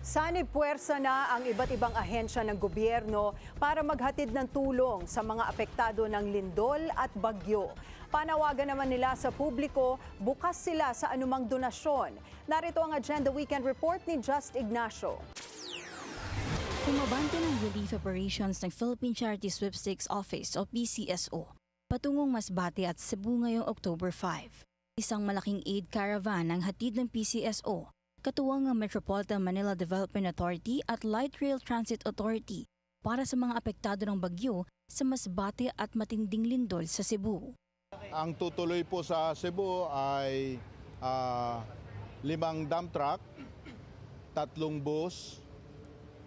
Sanib-puwersa na ang iba't ibang ahensya ng gobyerno para maghatid ng tulong sa mga apektado ng lindol at bagyo. Panawagan naman nila sa publiko, bukas sila sa anumang donasyon. Narito ang Agenda Weekend Report ni Just Ignacio. Umabante ng relief operations ng Philippine Charity Sweepstakes Office o PCSO patungong Masbate at Cebu ngayong October 5. Isang malaking aid caravan ang hatid ng PCSO, katuwang ng Metropolitan Manila Development Authority at Light Rail Transit Authority para sa mga apektado ng bagyo sa Masbate at matinding lindol sa Cebu. Ang tutuloy po sa Cebu ay 5 dump truck, 3 bus,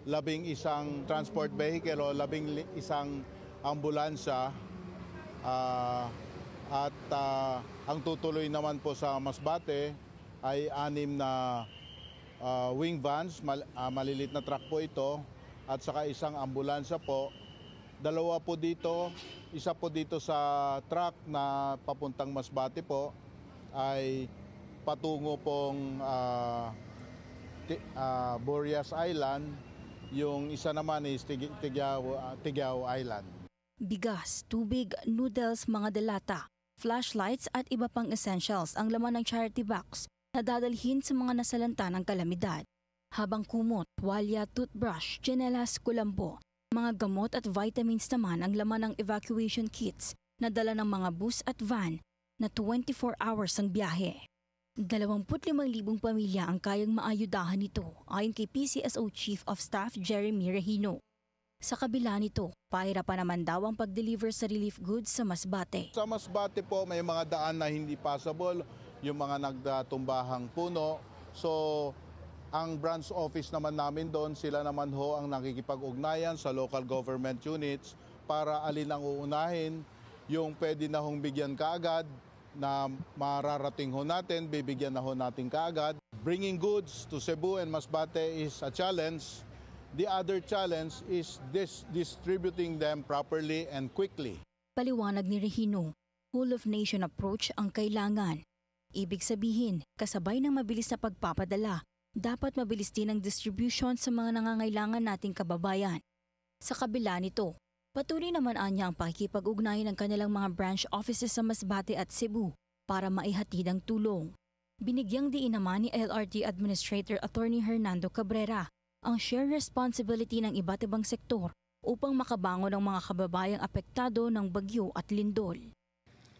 11 transport vehicle o 11 ambulansya at ang tutuloy naman po sa Masbate ay 6 na wing vans, malilit na truck po ito, at saka 1 ambulansya po. 2 po dito, 1 po dito sa truck na papuntang Masbate po ay patungo pong Burias Island. Yung isa naman is Tigao Island. Bigas, tubig, noodles, mga delata, flashlights at iba pang essentials ang laman ng charity box na dadalhin sa mga nasalanta ng kalamidad. Habang kumot, tuwalya, toothbrush, tsinelas, kulambo, mga gamot at vitamins naman ang laman ng evacuation kits na dala ng mga bus at van na 24 hours ang biyahe. 25,000 pamilya ang kayang maayudahan nito ayon kay PCSO Chief of Staff Jeremy Regino. Sa kabila nito, pahirapan naman daw ang pag-deliver sa relief goods sa Masbate. Sa Masbate po may mga daan na hindi passable, yung mga nagdatumbahang puno. So ang branch office naman namin doon, sila naman ho ang nakikipag-ugnayan sa local government units para alin ang uunahin, yung pwede na hong bigyan kaagad, na mararating ho natin, bibigyan na ho natin kaagad. Bringing goods to Cebu and Masbate is a challenge. The other challenge is distributing them properly and quickly. Paliwanag ni Regino, whole of nation approach ang kailangan. Ibig sabihin, kasabay ng mabilis na pagpapadala, dapat mabilis din ang distribution sa mga nangangailangan nating kababayan. Sa kabila nito, patuloy naman anya ang pakikipag-ugnayan ng kanilang mga branch offices sa Masbate at Cebu para maihatid ang tulong. Binigyang diin naman ni LRT Administrator Attorney Hernando Cabrera ang share responsibility ng iba't ibang sektor upang makabangon ang mga kababayang apektado ng bagyo at lindol.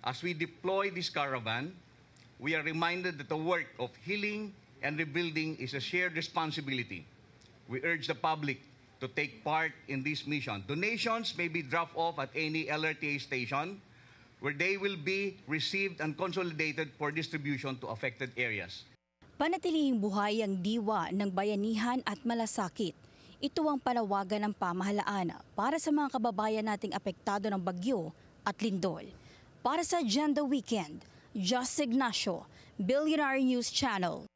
As we deploy this caravan, we are reminded that the work of healing and rebuilding is a shared responsibility. We urge the public to take part in this mission. Donations may be dropped off at any LRTA station where they will be received and consolidated for distribution to affected areas. Panatilihing buhay ang diwa ng bayanihan at malasakit. Ito ang panawagan ng pamahalaan para sa mga kababayan nating apektado ng bagyo at lindol. Para sa Agenda Weekend, Just Ignacio, Billionaire News Channel.